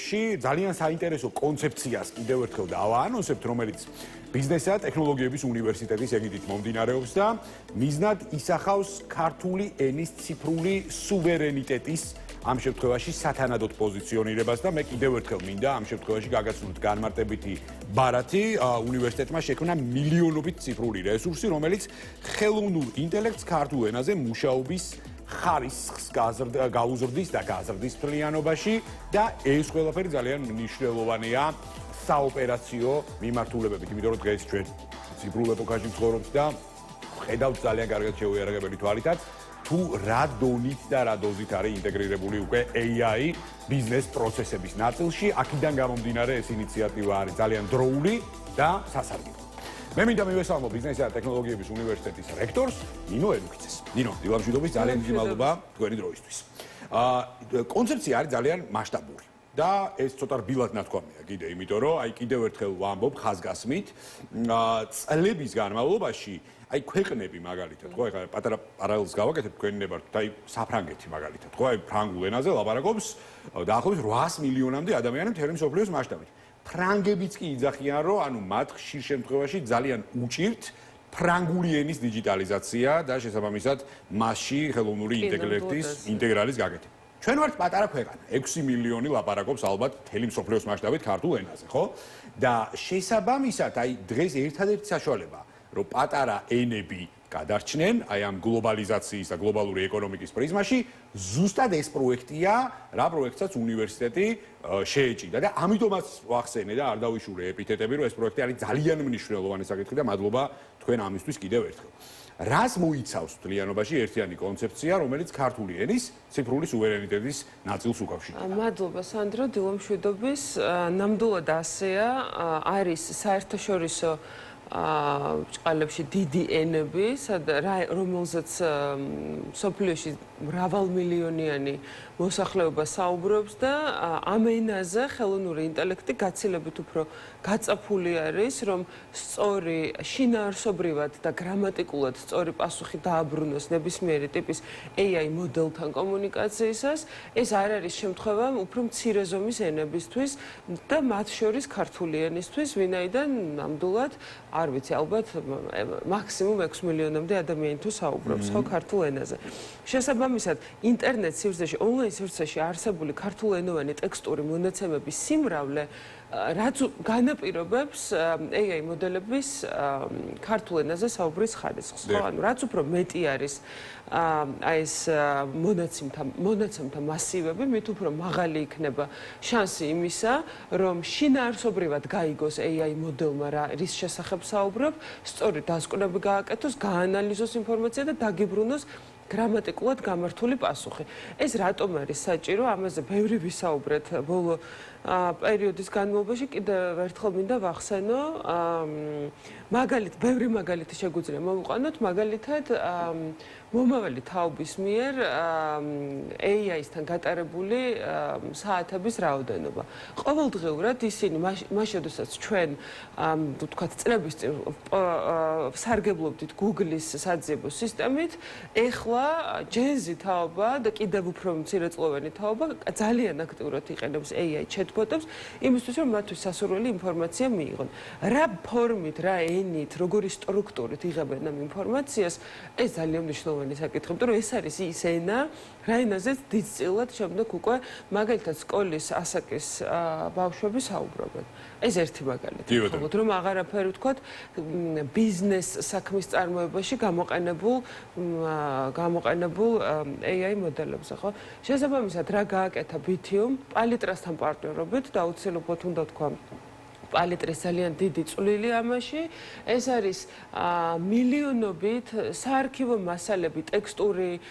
პერიოდში ძალიან საინტერესო კონცეფციას კიდევ ერთხელ დავაანონსებთ, რომელიც ბიზნესა და ტექნოლოგიების უნივერსიტეტის ეგიდით მომდინარეობს და მიზნად ისახავს ქართული ენის ციფრული სუვერენიტეტის ამ შემთხვევაში სათანადოდ პოზიციონირებას და მე კიდევ ერთხელ მინდა ამ შემთხვევაში გაგაცნოთ განმარტებითი ბარათი უნივერსიტეტმა შექმნა მილიონობით ციფრული რესურსი, რომელიც ხელოვნურ ინტელექტს ქართულ ენაზე მუშაობის ხარისხს გაუზრდის და გაზრდის მთლიანობაში და ეს ყველაფერი ძალიან მნიშვნელოვანია საოპერაციო მიმართულებებით, იმიტომ რომ დღეს ჩვენ ციფრულ ეპოქაში ვცხოვრობთ და ხედავთ ძალიან კარგად შეუიარაღებელი თვალითაც თუ რა დონით და რა დოზით არის ინტეგრირებული უკვე AI ბიზნეს პროცესების ნაწილში, აქედან გამომდინარე ეს ინიციატივა არის ძალიან დროული და სასარგებლო. მე მინდა მივესალმო ბიზნესისა და ტექნოლოგიების უნივერსიტეტის რექტორს ნინო ელუქიძეს. ნინო, დილამშვიდობის, ძალიან დიდი მადლობა თქვენი დროისთვის. კონცეფცია არის ძალიან მასშტაბური. და ეს ცოტა რბილად ნათქვამია კიდე, იმიტომ რომ აი კიდევ ერთხელ ვამბობ ხაზგასმით, წლების განმავლობაში აი ქვეყნები მაგალითად, ხო, ეხლა პატარა პარალელს გავაკეთებ თქვენი ნებართვით, აი საფრანგეთი მაგალითად, ხო, აი ფრანგულ ენაზე ლაპარაკობს დაახლოებით 800 მილიონამდე ადამიანი მთელი მსოფლიოს მასშტაბით. ფრანგებიც კი იძახიან, რომ ანუ მათ ხშირ შემთხვევაში ძალიან უჭირთ ფრანგული ენის დიჯიტალიზაცია და შესაბამისად მასში ხელოვნური ინტელექტის ინტეგრალის გაკეთება. ჩვენ ვართ პატარა ქვეყანა, 6 მილიონი ლაპარაკობს ალბათ მთელი მსოფლიოს მასშტაბით ქართულ ენაზე, ხო? და შესაბამისად, აი დღეს ერთადერთი საშუალება, რომ პატარა ენები გადარჩნენ, აი ამ გლობალიზაციის და გლობალური ეკონომიკის პრიზმაში, ზუსტად ეს პროექტია, რა პროექტსაც უნივერსიტეტი შეეჭიდა და ამიტომაც ვახსენე და არ დავიშურე ეპითეტები, რომ ეს პროექტი არის ძალიან მნიშვნელოვანი საკითხი და მადლობა თქვენ ამისთვის კიდევ ერთხელ. რას მოიცავს მთლიანობაში ერთიანი კონცეფცია, რომელიც ქართული ენის ციფრული სუვერენიტეტის ნაწილს უკავშირდება? მადლობა სანდრო, დილამშვიდობის. ნამდვილად ასეა, არის საერთაშორისო ბრჭყალებში დიდი ენები, რომელზეც მსოფლიოში მრავალმილიონიანი მოსახლეობა საუბრობს და ამ ენაზე ხელოვნური ინტელექტი გაცილებით უფრო გაწაფული არის, რომ სწორი შინაარსობრივად და გრამატიკულად სწორი პასუხი დააბრუნოს ნებისმიერი ტიპის AI მოდელთან კომუნიკაციისას. ეს არ არის შემთხვევა უფრო მცირე ზომის ენებისთვის და მათ შორის ქართული ენისთვის, ვინაიდან ნამდვილად არ ვიცი, ალბათ მაქსიმუმ 6 მილიონამდე ადამიანი თუ საუბრობს ხო ქართულ ენაზე. შესაბამისად, ინტერნეტ სივრცეში, ონლაინ სივრცეში არსებული ქართულენოვანი ტექსტური მონაცემების სიმრავლე რაც განაპირობებს AI მოდელების ქართულ ენაზე საუბრის ხარისხს, ხო? ანუ რაც უფრო მეტი არის აი ეს მონაცემთა მასივები, მით უფრო მაღალი იქნება შანსი იმისა, რომ შინაარსობრივად გაიგოს AI მოდელმა რის შესახებ საუბრობ, სწორი დასკვნები გააკეთოს, გაანალიზოს ინფორმაცია და დაგიბრუნოს გრამატიკულად გამართული პასუხი. ეს რატომ არის საჭირო? ამაზე ბევრი ვისაუბრეთ ბოლო პერიოდის განმავლობაში, კიდევ ერთხელ მინდა ვახსენო, ბევრი მაგალითი შეგვიძლია მოვიყვანოთ, მაგალითად მომავალი თაობის მიერ AI-სთან გატარებული საათების რაოდენობა. ყოველდღიურად ისინი მას შესაძაც ჩვენ ვთქვათ წლების წინ სარგებლობდით Google-ის საძიებო სისტემით, ეხლა Gen-Z თაობა და კიდევ უფრო მცირეწლოვანი თაობა ძალიან აქტიურად იყენებს AI chatbot-ებს, იმისთვის რომ მათთვის სასურველი ინფორმაცია მიიღონ. რა ფორმით, რა ენით, როგორი სტრუქტურით იღებენ ამ ინფორმაციას, ეს ძალიან მნიშვნელოვანი საკითხი, იმიტომ რომ ეს არის ის ენა, რა ენაზეც დიდწილად შემდეგ უკვე მაგალითად სკოლის ასაკის ბავშვები საუბრობენ. ეს ერთი მაგალითი. ხოლმე რომ აღარაფერი ვთქვათ ბიზნეს საქმის წარმოებაში გამოყენებულ AI მოდელებზე, ხო? შესაბამისად, რა გააკეთა BTU პალიტრასთან პარტნიორობით და აუცილებლად უნდა თქვა პალიტრის ძალიან დიდი წვლილი ამაში. ეს არის მილიონობით საარქივო მასალები, ტექსტური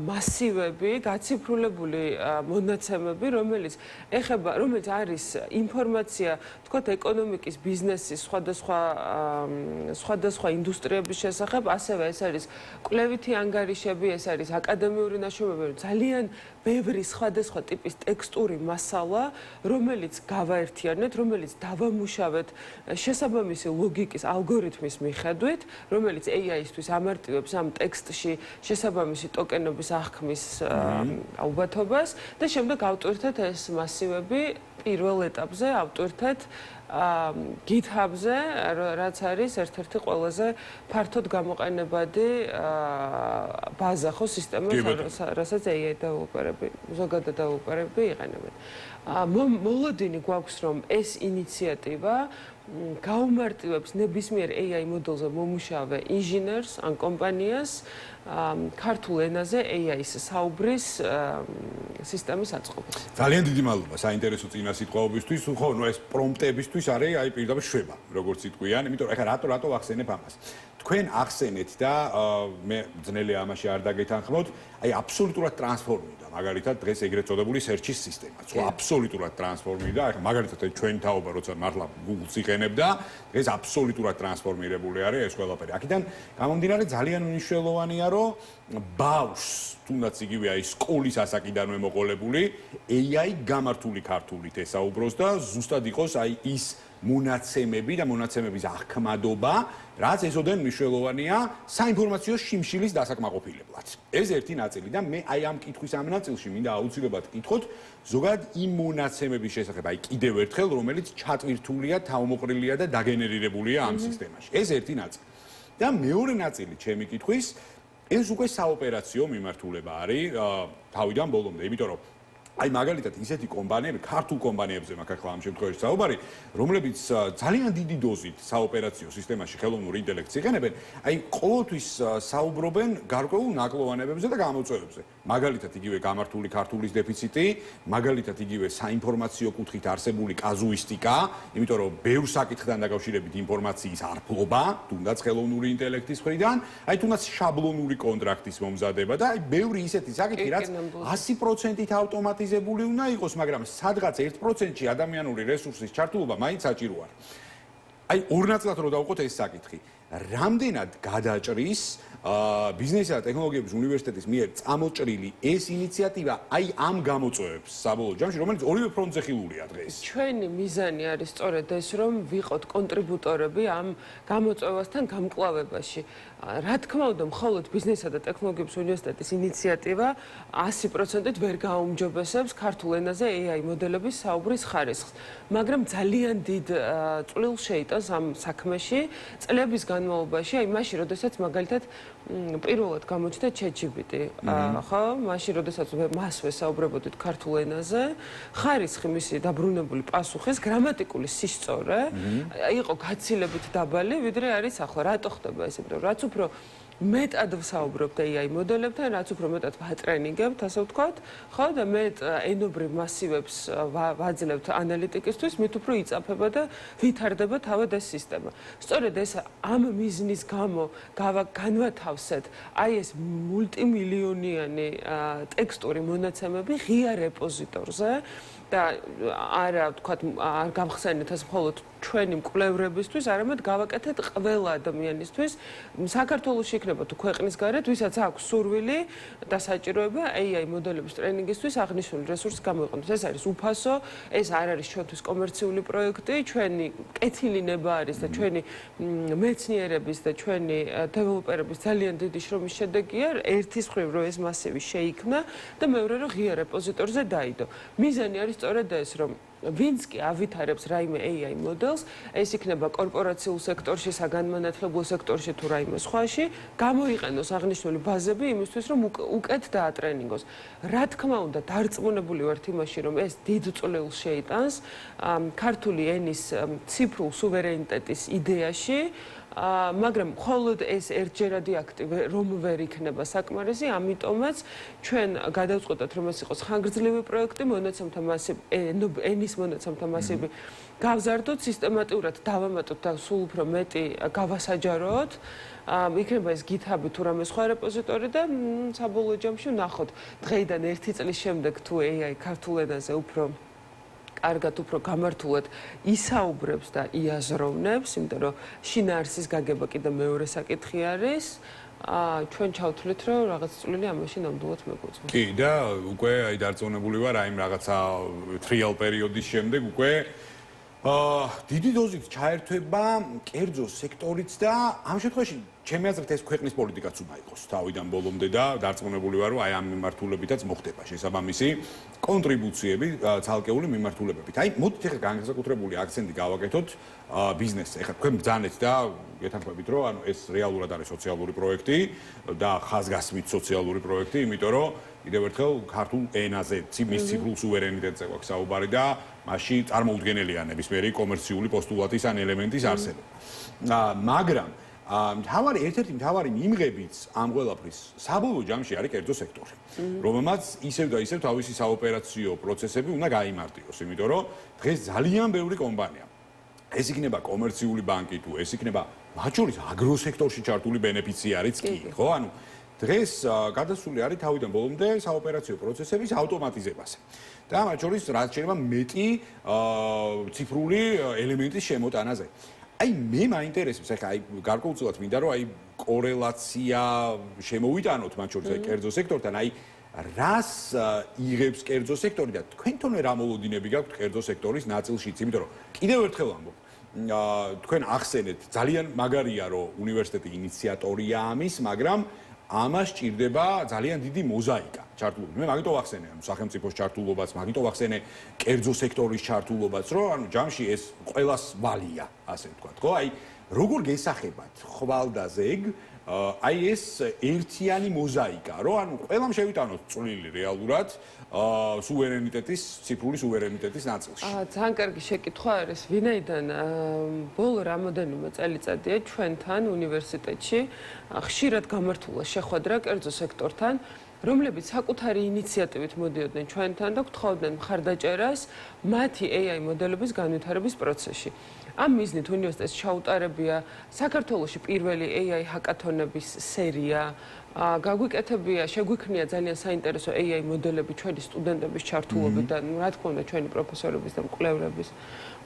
მასივები, გაციფრულებული მონაცემები, რომელიც არის ინფორმაცია, თქვათ, ეკონომიკის, ბიზნესის, სხვადასხვა ინდუსტრიების შესახებ, ასევე ეს არის კვლევითი ანგარიშები, ეს არის აკადემიური ნაშრომები, ძალიან ბევრი სხვადასხვა ტიპის ტექსტური მასალა, რომელიც გავაერთიანეთ, რომელიც დავამუშავეთ შესაბამისი ლოგიკის ალგორითმის მიხედვით, რომელიც AI-ისთვის ამარტივებს ამ ტექსტში შესაბამისი ტოკენების აღქმის ალბათობას და შემდეგ ავტვირთეთ ეს მასივები პირველ ეტაპზე ავტვირთეთ GitHub-ზე, რაც არის ერთ-ერთი ყველაზე ფართოდ გამოყენებადი ბაზა ხო სისტემა, რასაც AI დეველოპერები, ზოგადად დეველოპერები იყენებენ. მოლოდინი გვაქვს, რომ ეს ინიციატივა გაუმარტივებს ნებისმიერ AI მოდელზე მომუშავე ინჟინერს ან კომპანიას ქართულ ენაზე AI-ის საუბრის სისტემის აწყობას. ძალიან დიდი მადლობა საინტერესო წინასიტყვაობისთვის. ხო, ნუ ეს პრომპტებისთვის არის აი პირდაპირ შვება, როგორც იტყვიან, იმიტომ რომ ეხლა რატო ვახსენებ ამას. თქვენ ახსენეთ და მე ძნელია ამაში არ დაგეთანხმოთ, აი აბსოლუტურად ტრანსფორმირდა მაგალითად დღეს ეგრეთ წოდებული search-ის სისტემა. ხო, აბსოლუტურად ტრანსფორმირდა, ეხლა მაგალითად ჩვენი თაობა როცა მართლა Google-ს იყენებდა, დღეს აბსოლუტურად ტრანსფორმირებული არის ეს ყველაფერი. აქედან გამომდინარე ძალიან მნიშვნელოვანია, რომ ბავშვს, თუნდაც იგივე აი სკოლის ასაკიდანვე მოყოლებული, AI გამართული ქართულით ესაუბროს და ზუსტად იყოს აი ის მონაცემები და მონაცემების აღქმადობა, რაც ესოდენ მნიშვნელოვანია საინფორმაციო შიმშილის დასაკმაყოფილებლად. ეს ერთი ნაწილი და მე აი ამ კითხვის ამ ნაწილში მინდა აუცილებლად კითხოთ ზოგადად იმ მონაცემების შესახებ, აი კიდევ ერთხელ, რომელიც ჩატვირთულია, თავმოყრილია და დაგენერირებულია ამ სისტემაში. ეს ერთი ნაწილი. და მეორე ნაწილი ჩემი კითხვის ეს უკვე საოპერაციო მიმართულება არის თავიდან ბოლომდე, იმიტომ რომ აი მაგალითად ისეთი კომპანიები, ქართულ კომპანიებზე მაქვს ახლა ამ შემთხვევაში საუბარი, რომლებიც ძალიან დიდი დოზით საოპერაციო სისტემაში ხელოვნურ ინტელექტს იყენებენ, აი ყოველთვის საუბრობენ გარკვეულ ნაკლოვანებებზე და გამოწვევებზე. მაგალითად იგივე გამართული ქართულის დეფიციტი, მაგალითად იგივე საინფორმაციო კუთხით არსებული კაზუისტიკა, იმიტომ რომ ბევრ საკითხთან დაკავშირებით ინფორმაციის არფლობა, თუნდაც ხელოვნური ინტელექტის მხრიდან, აი თუნდაც შაბლონური კონტრაქტის მომზადება და აი ბევრი ისეთი საკითხი, რაც 100%-ით ავტომატიზებული უნდა იყოს, მაგრამ სადღაც 1%-ში ადამიანური რესურსის ჩართულობა მაინც საჭირო არის. აი ორ ნაწილად რო დავყოთ ეს საკითხი. რამდენად გადაჭრის ბიზნესისა და ტექნოლოგიების უნივერსიტეტის მიერ წამოჭრილი ეს ინიციატივა აი ამ გამოწვევებს საბოლოო ჯამში, რომელიც ორივე ფრონტზე ხილულია დღეს. ჩვენი მიზანი არის სწორედ ეს, რომ ვიყოთ კონტრიბუტორები ამ გამოწვევასთან გამკლავებაში. რა თქმა უნდა, მხოლოდ ბიზნესისა და ტექნოლოგიების უნივერსიტეტის ინიციატივა 100%-ით ვერ გააუმჯობესებს ქართულ ენაზე AI მოდელების საუბრის ხარისხს, მაგრამ ძალიან დიდ წვლილს შეიტანს ამ საქმეში წლების განმავლობაში, აი მაშინ, როდესაც მაგალითად პირველად გამოჩნდა ChatGPT, ხო? მაშინ, როდესაც მასვე საუბრობდით ქართულ ენაზე, ხარისხი მისი დაბრუნებული პასუხის გრამატიკული სისწორე იყო გაცილებით დაბალი, ვიდრე არის ახლა. რატო ხდება ეს? იმიტომ რაც უფრო მეტად ვსაუბრობთ AI მოდელებთან, რაც უფრო მეტად ვატრენინგებთ, ასე ვთქვათ, ხო და მეტ ენობრივ მასივებს ვაძლევთ ანალიტიკისთვის, მით უფრო იწაფება და ვითარდება თავად ეს სისტემა. სწორედ ეს ამ მიზნის გამო განვათავსეთ აი ეს მულტიმილიონიანი ტექსტური მონაცემები ღია რეპოზიტორზე და არა ვთქვათ, არ გავხსენეთ ეს მხოლოდ ჩვენი მკვლევრებისთვის, არამედ გავაკეთეთ ყველა ადამიანისთვის, საქართველოში იქნება თუ ქვეყნის გარეთ, ვისაც აქვს სურვილი და საჭიროება AI მოდელების ტრენინგისთვის აღნიშნული რესურსი გამოიყენოს. ეს არის უფასო, ეს არ არის ჩვენთვის კომერციული პროექტი, ჩვენი კეთილი ნება არის და ჩვენი მეცნიერების და ჩვენი დეველოპერების ძალიან დიდი შრომის შედეგია, ერთის მხრივ რომ ეს მასივი შეიქმნა და მეორე რომ ღია რეპოზიტორზე დაიდო. მიზანი არის სწორედ ეს, რომ ვინც კი ავითარებს რაიმე AI მოდელს, ეს იქნება კორპორაციულ სექტორში, საგანმანათლებლო სექტორში თუ რაიმე სხვაში, გამოიყენოს აღნიშნული ბაზები იმისთვის, რომ უკეთ დაატრენინგოს. რა თქმა უნდა, დარწმუნებული ვართ იმაში, რომ ეს დიდ წვლილს შეიტანს ქართული ენის ციფრულ სუვერენიტეტის იდეაში, მაგრამ მხოლოდ ეს ერთჯერადი აქტი რომ ვერ იქნება საკმარისი, ამიტომაც ჩვენ გადავწყვეტეთ, რომ ეს იყოს ხანგრძლივი პროექტი, მონაცემთა მასივი, ენის მონაცემთა მასივი გავზარდოთ, სისტემატურად დავამატოთ და სულ უფრო მეტი გავასაჯაროთ. იქნება ეს GitHub-ი თუ რამე სხვა რეპოზიტორი და საბოლოო ჯამში ვნახოთ. დღეიდან 1 წლის შემდეგ თუ AI ქართულ ენაზე უფრო კარგად უფრო გამართულად ისაუბრებს და იაზროვნებს, იმიტომ რომ შინაარსის გაგება კიდე მეორე საკითხი არის. ჩვენ ჩავთვლით, რომ რაღაც წვლილი ამაში ნამდვილად მეგვეწევს. კი, და უკვე აი დარწმუნებული ვარ, აი რაღაცა ტრიალ პერიოდის შემდეგ უკვე დიდი დოზით ჩაერთვება კერძო სექტორიც და ამ შემთხვევაში ჩემი აზრით ეს ქვეყნის პოლიტიკაც უნდა იყოს თავიდან ბოლომდე და დარწმუნებული ვარ, რომ აი ამ მიმართულებითაც მოხდება შესაბამისი კონტრიბუციები ცალკეული მიმართულებებით. აი მოდით ახლა განსაკუთრებული აქცენტი გავაკეთოთ ბიზნესზე. ახლა თქვენ ბრძანეთ და გეთანხმებით, რომ ანუ ეს რეალურად არის სოციალური პროექტი და ხაზგასმით სოციალური პროექტი, იმიტომ რომ კიდევ ერთხელ ქართულ ენაზე მის ციფრულ სუვერენიტეტზე გვაქვს საუბარი და მასში წარმოუდგენელია ნებისმიერი კომერციული პოსტულატის ან ელემენტის არსებობა. მაგრამ ერთ-ერთი მთავარი მიმღებიც ამ ყველაფრის საბოლოო ჯამში არის კერძო სექტორი, რომელმაც ისევ და ისევ თავისი საოპერაციო პროცესები უნდა გაიმარტივოს, იმიტომ რომ დღეს ძალიან ბევრი კომპანია, ეს იქნება კომერციული ბანკი თუ ეს იქნება მათ შორის აგროსექტორში ჩართული ბენეფიციარიც კი, ხო? ანუ დღეს გადასული არის თავიდან ბოლომდე საოპერაციო პროცესების ავტომატიზებაზე. და მათ შორის რაც შეიძლება მეტი ციფრული ელემენტის შემოტანაზე. აი მე მაინტერესებს, ახლა აი გარკვეულწილად მინდა რომ აი კორელაცია შემოვიტანოთ მათ შორის აი კერძო სექტორთან, აი რას იღებს კერძო სექტორი და თქვენთანვე რა მოლოდინები გაქვთ კერძო სექტორის ნაწილშიც, იმიტომ რომ კიდევ ერთხელ ამბობ, თქვენ ახსენეთ, ძალიან მაგარია რომ უნივერსიტეტი ინიციატორია ამის, მაგრამ ამას ჭირდება ძალიან დიდი მოზაიკა ჩართულობა. მე მაგითო ვახსენე ამ სახელმწიფოს ჩართულობას, მაგითო ვახსენე კერძო სექტორის ჩართულობას, რომ ანუ ჯამში ეს ყველას ვალია, ასე ვთქვათ, ხო? აი როგორ გესახებათ ხვალ და ზეგ აი ეს ერთიანი მოზაიკა, რომ ანუ ყველამ შევიტანოთ წვლილი რეალურად სუვერენიტეტის, ციფრული სუვერენიტეტის ნაწილში. ძალიან კარგი შეკითხვა არის, ვინაიდან ბოლო რამოდენიმე წელიწადია ჩვენთან უნივერსიტეტში ხშირად გამართულა შეხვედრა კერძო სექტორთან, რომლებიც საკუთარი ინიციატივით მოდიოდნენ ჩვენთან და გთხოვდნენ მხარდაჭერას მათი AI მოდელების განვითარების პროცესში. ამ მიზნით უნივერსიტეტს ჩაუტარებია საქართველოში პირველი AI ჰაკათონების სერია. გაგვიკეთებია, შეგვიქმნია ძალიან საინტერესო AI მოდელები ჩვენი სტუდენტების ჩართულობით და რა თქმა უნდა ჩვენი პროფესორების და მკვლევრების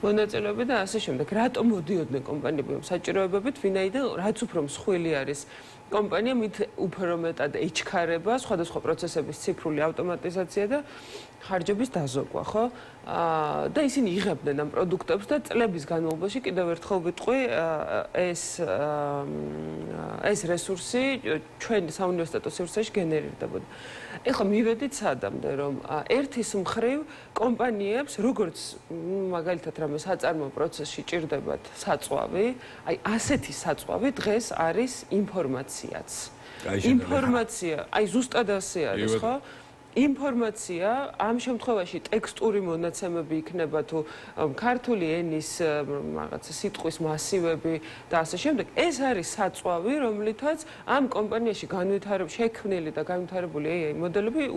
მონაწილეობით და ასე შემდეგ. რატომ მოდიოდნენ კომპანიები ამ საჭიროებებით, ვინაიდან რაც უფრო მსხვილი არის კომპანია, მით უფრო მეტად ეჩქარება სხვადასხვა პროცესების ციფრული ავტომატიზაცია და ხარჯების დაზოგვა, ხო? და ისინი იღებდნენ ამ პროდუქტებს და წლების განმავლობაში კიდევ ერთხელ ვიტყვი, ეს რესურსი ჩვენ საუნივერსიტეტო სივრცეში გენერირდებოდა. ეხლა მივედით სადამდე, რომ ერთის მხრივ კომპანიებს, როგორც მაგალითად რამე საწარმოო პროცესში ჭირდებათ საწვავი, აი ასეთი საწვავი დღეს არის ინფორმაციაც. ინფორმაცია, აი ზუსტად ასე არის, ხო? ინფორმაცია ამ შემთხვევაში ტექსტური მონაცემები იქნება თუ ქართული ენის რაღაცა სიტყვის მასივები და ასე შემდეგ. ეს არის საწვავი, რომლითაც ამ კომპანიაში შექმნილი და განვითარებული AI მოდელები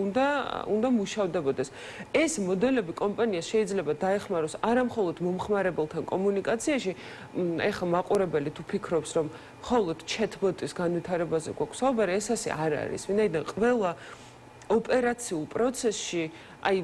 უნდა მუშავდებოდეს. ეს მოდელები კომპანიას შეიძლება დაეხმაროს არამხოლოდ მომხმარებელთან კომუნიკაციაში, ეხლა მაყურებელი თუ ფიქრობს, რომ მხოლოდ chatbot-ის განვითარებაზე გვაქვს საუბარი, ეს ასე არ არის. ვინაიდან ყველა ოპერაციულ პროცესში აი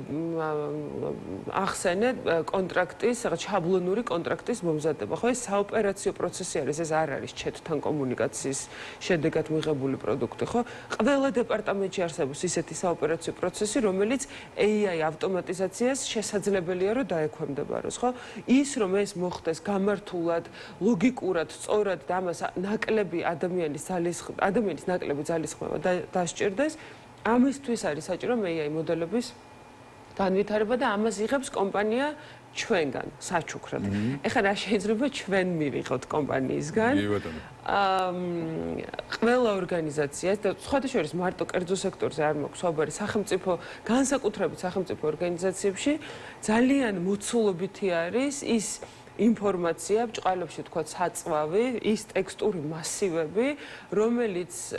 ახსენეთ კონტრაქტის, რაღაც შაბლონური კონტრაქტის მომზადება. ხო ეს საოპერაციო პროცესი არის, ეს არ არის chat-თან კომუნიკაციის შედეგად მიღებული პროდუქტი, ხო? ყველა დეპარტამენტში არსებობს ისეთი საოპერაციო პროცესი, რომელიც AI ავტომატიზაციას შესაძლებელია რომ დაექვემდებაროს, ხო? ის რომ ეს მოხდეს გამართულად, ლოგიკურად, სწორად და ამას ადამიანის ნაკლები ძალისხმევა დასჭირდეს. ამისთვის არის საჭირო AI მოდელების განვითარება და ამას იღებს კომპანია ჩვენგან საჩუქრად. ეხლა რა შეიძლება ჩვენ მივიღოთ კომპანიისგან? ყველა ორგანიზაციას და სხვათა შორის მარტო კერძო სექტორზე არ მაქვს საუბარი, განსაკუთრებით სახელმწიფო ორგანიზაციებში ძალიან მოცულობითი არის ის ინფორმაცია, ბჭყალებში თქვა საწვავი, ის ტექსტური მასივები, რომელიც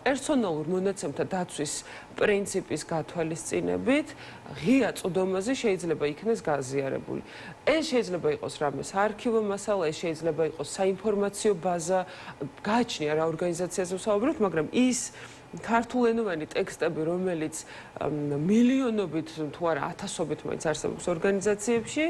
პერსონალურ მონაცემთა დაცვის პრინციპის გათვალისწინებით ღია წვდომაზე შეიძლება იქნეს გაზიარებული. ეს შეიძლება იყოს რამე საარქივო მასალა, ეს შეიძლება იყოს საინფორმაციო ბაზა, გააჩნია რა ორგანიზაციაზე ვსაუბრობთ, მაგრამ ის ქართულენოვანი ტექსტები, რომელიც მილიონობით თუ არა ათასობით მაინც არსებობს ორგანიზაციებში,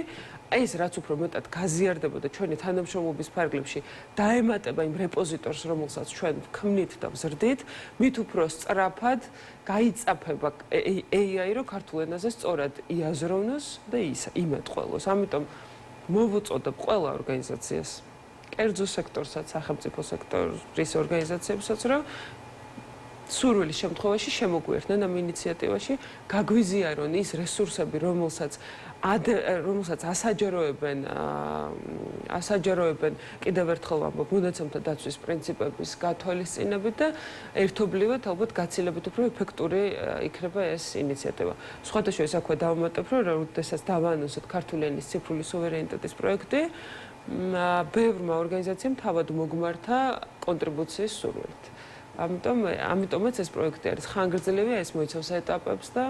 აი ეს რაც უფრო მეტად გაზიარდებოდა ჩვენი თანამშრომლობის ფარგლებში, დაემატება იმ რეპოზიტორს, რომელსაც ჩვენ ვქმნით და ვზრდით, მით უფრო სწრაფად გაიწაფება AI, რომ ქართულ ენაზე სწორად იაზროვნოს და იმეტყველოს. ამიტომ მოვუწოდებ ყველა ორგანიზაციას, კერძო სექტორსაც, სახელმწიფო სექტორის ორგანიზაციებსაც, რომ სურვილის შემთხვევაში შემოგვიერთდნენ ამ ინიციატივაში, გაგვიზიარონ ის რესურსები, რომელსაც ასაჯაროებენ კიდევ ერთხელ ვამბობ, მონაცემთა დაცვის პრინციპების გათვალისწინებით და ერთობლივად ალბათ გაცილებით უფრო ეფექტური იქნება ეს ინიციატივა. სხვადასხვა აქვე დავამატებ, რომ როდესაც დავაანონსეთ ქართული ენის ციფრული სუვერენიტეტის პროექტი, ბევრმა ორგანიზაციამ თავად მოგმართა კონტრიბუციის სურვილით. ამიტომაც ეს პროექტი არის ხანგრძლივი, ეს მოიცავს ეტაპებს და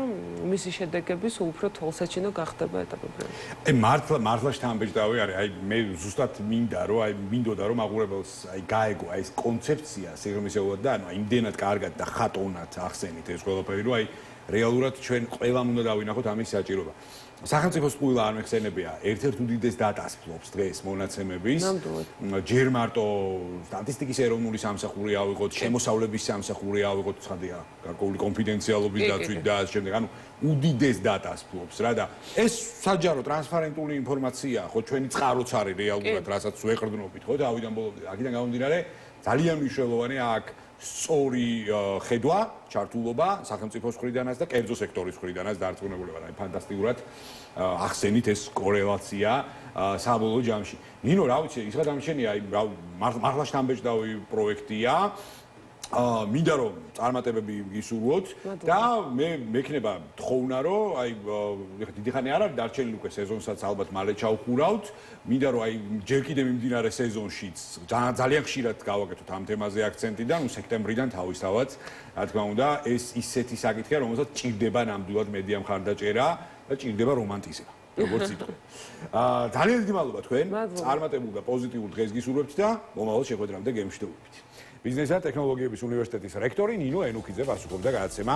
მისი შედეგები სულ უფრო თვალსაჩინო გახდება ეტაპებრივ. მართლა შთამბეჭდავი არის. აი მე ზუსტად მინდოდა რომ მაყურებელს გაეგო ეს კონცეფცია სიღრმისეულად და იმდენად კარგად და ხატოვნად ახსენით ეს ყველაფერი, რომ რეალურად ჩვენ ყველამ უნდა დავინახოთ ამის საჭიროება. სახელმწიფოს ყველა არ მეხსენებია, ერთ-ერთ უდიდეს დატას ფლობს დღეს მონაცემების. ჯერ მარტო სტატისტიკის ეროვნული სამსახური ავიღოთ, შემოსავლების სამსახური ავიღოთ, ცხადია, გარკვეული კონფიდენციალობის დაცვით და ამ შემდეგ, ანუ უდიდეს დატას ფლობს რა და ეს საჯარო ტრანსპარენტული ინფორმაცია, ხო ჩვენი წყაროც არის რეალურად, რასაც ვეყრდნობით, ხო და ავიდან ბოლომდე. აქედან გამომდინარე, ძალიან მნიშვნელოვანია აქ სწორი ხედვა, ჩართულობა სახელმწიფოს მხრიდანაც და კერძო სექტორის მხრიდანაც დარწმუნებულება. აი ფანტასტიკურად ახსენით ეს კორელაცია საბოლოო ჯამში. ნინო, რა ვიცი, ის გადამჩენია, აი მართლა შთამბეჭდავი პროექტია. მინდა რომ წარმატებები გისურვოთ და მე მექნება თხოვნა რომ აი დიდი ხანი არ არის დარჩენილი უკვე სეზონსაც ალბათ მალე ჩავხურავთ. მინდა რომ აი ჯერ კიდევ მიმდინარე სეზონშიც ძალიან ხშირად გავაკეთოთ ამ თემაზე აქცენტი და სექტემბრიდან თავისთავად რა თქმა უნდა ეს ისეთი საკითხია რომელსაც ჭირდება ნამდვილად მედია მხარდაჭერა და ჭირდება რომანტიზება. როგორც იტყვი. ძალიან დიდი მადლობა თქვენ. წარმატებულ და პოზიტიურ დღეს გისურვებთ და მომავალ შეხვედრამდე გემშვიდობებით. ბიზნესის და ტექნოლოგიების უნივერსიტეტის რექტორი ნინო ენუქიძე პასუხობდა გადაცემამ.